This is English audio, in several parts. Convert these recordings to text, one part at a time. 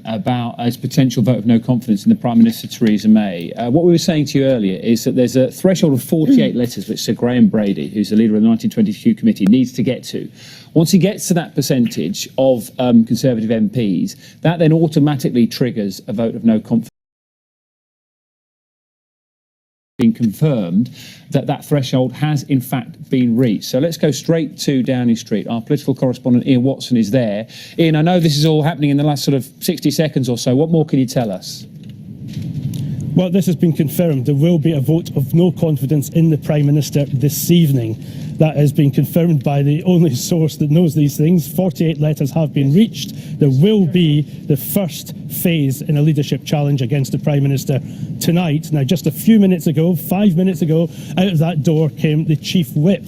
about a potential vote of no confidence in the Prime Minister Theresa May. What we were saying to you earlier is that there's a threshold of 48 letters which Sir Graham Brady, who's the leader of the 1922 committee, needs to get to. Once he gets to that percentage of Conservative MPs, that then automatically triggers a vote of no confidence. Been confirmed that that threshold has in fact been reached. So let's go straight to Downing Street. Our political correspondent Ian Watson is there. Ian, I know this is all happening in the last sort of 60 seconds or so. What more can you tell us? Well, this has been confirmed. There will be a vote of no confidence in the Prime Minister this evening. That has been confirmed by the only source that knows these things. 48 letters have been reached. There will be the first phase in a leadership challenge against the Prime Minister tonight. Now, just a few minutes ago, 5 minutes ago, out of that door came the Chief Whip.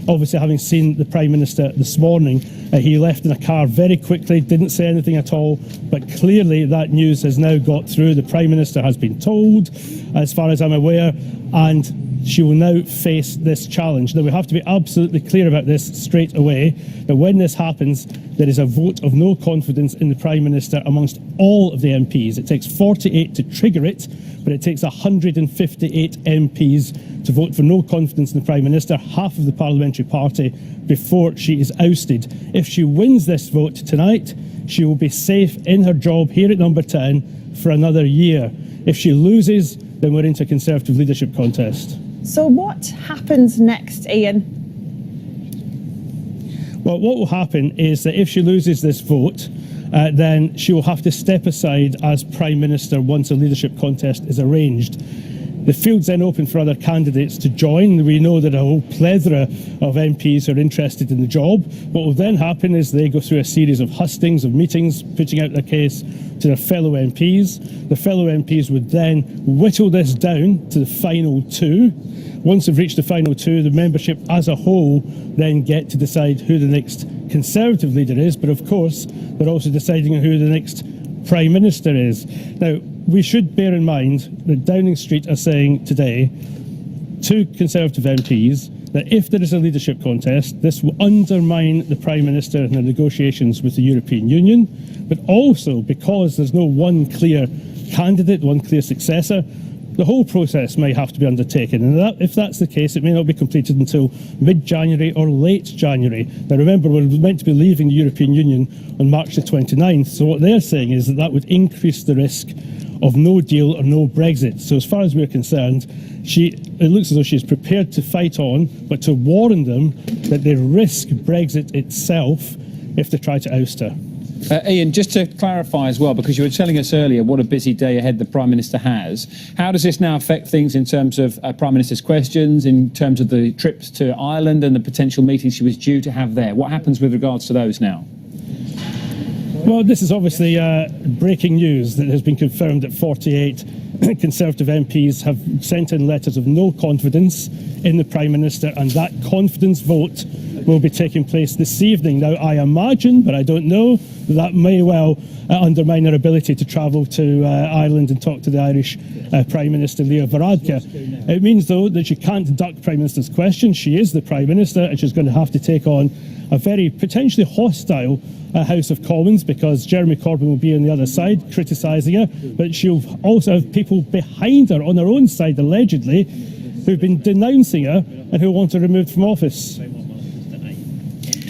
Obviously, having seen the Prime Minister this morning, he left in a car very quickly, didn't say anything at all, but clearly that news has now got through. The Prime Minister has been told, as far as I'm aware, and she will now face this challenge. Now, we have to be absolutely clear about this straight away, that when this happens, there is a vote of no confidence in the Prime Minister amongst all of the MPs. It takes 48 to trigger it, but it takes 158 MPs to vote for no confidence in the Prime Minister, half of the parliamentary party, before she is ousted. If she wins this vote tonight, she will be safe in her job here at Number 10 for another year. If she loses, then we're into a Conservative leadership contest. So what happens next, Ian? Well, what will happen is that if she loses this vote, then she will have to step aside as Prime Minister once a leadership contest is arranged. The field's then open for other candidates to join. We know that a whole plethora of MPs are interested in the job. What will then happen is they go through a series of hustings, of meetings, putting out their case to their fellow MPs. The fellow MPs would then whittle this down to the final two. Once they've reached the final two, the membership as a whole then get to decide who the next Conservative leader is. But of course, they're also deciding who the next Prime Minister is. Now, we should bear in mind that Downing Street are saying today to Conservative MPs that if there is a leadership contest, this will undermine the Prime Minister in the negotiations with the European Union, but also because there's no one clear candidate, one clear successor, the whole process may have to be undertaken. And if that's the case, it may not be completed until mid-January or late January. Now remember, we're meant to be leaving the European Union on March the 29th, so what they're saying is that that would increase the risk of no deal or no Brexit. So as far as we're concerned, it looks as though she's prepared to fight on, but to warn them that they risk Brexit itself if they try to oust her. Ian, just to clarify as well, because you were telling us earlier what a busy day ahead the Prime Minister has, how does this now affect things in terms of Prime Minister's questions, in terms of the trips to Ireland and the potential meetings she was due to have there? What happens with regards to those now? Well, this is obviously breaking news that has been confirmed that 48 Conservative MPs have sent in letters of no confidence in the Prime Minister, and that confidence vote will be taking place this evening. Now, I imagine, but I don't know, that may well undermine her ability to travel to Ireland and talk to the Irish Prime Minister, Leo Varadkar. It means, though, that she can't duck Prime Minister's questions. She is the Prime Minister, and she's going to have to take on a very potentially hostile House of Commons, because Jeremy Corbyn will be on the other side criticising her, but she'll also have people behind her on her own side, allegedly, who've been denouncing her and who want her removed from office.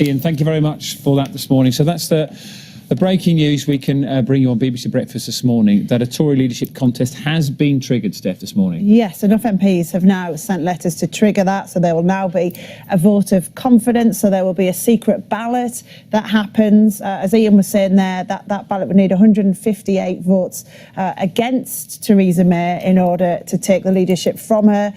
Ian, thank you very much for that this morning. So that's the breaking news we can bring you on BBC Breakfast this morning, that a Tory leadership contest has been triggered, Steph, this morning. Yes, enough MPs have now sent letters to trigger that, so there will now be a vote of confidence, so there will be a secret ballot that happens. As Ian was saying there, that ballot would need 158 votes against Theresa May in order to take the leadership from her.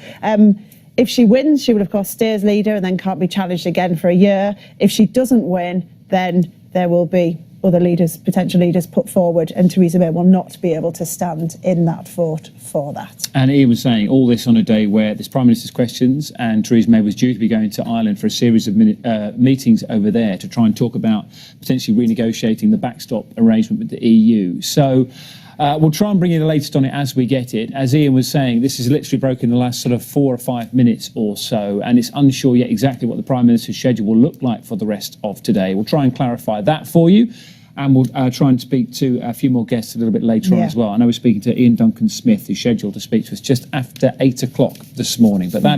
If she wins, she will of course stay as leader and then can't be challenged again for a year. If she doesn't win, then there will be other leaders, potential leaders, put forward, and Theresa May will not be able to stand in that vote for that. And Ian was saying all this on a day where there's Prime Minister's questions, and Theresa May was due to be going to Ireland for a series of meetings over there to try and talk about potentially renegotiating the backstop arrangement with the EU. So we'll try and bring you the latest on it as we get it. As Ian was saying, this is literally broken in the last sort of 4 or 5 minutes or so, and it's unsure yet exactly what the Prime Minister's schedule will look like for the rest of today. We'll try and clarify that for you. And we'll try and speak to a few more guests a little bit later on as well. I know we're speaking to Ian Duncan Smith, who's scheduled to speak to us just after 8 o'clock this morning. But that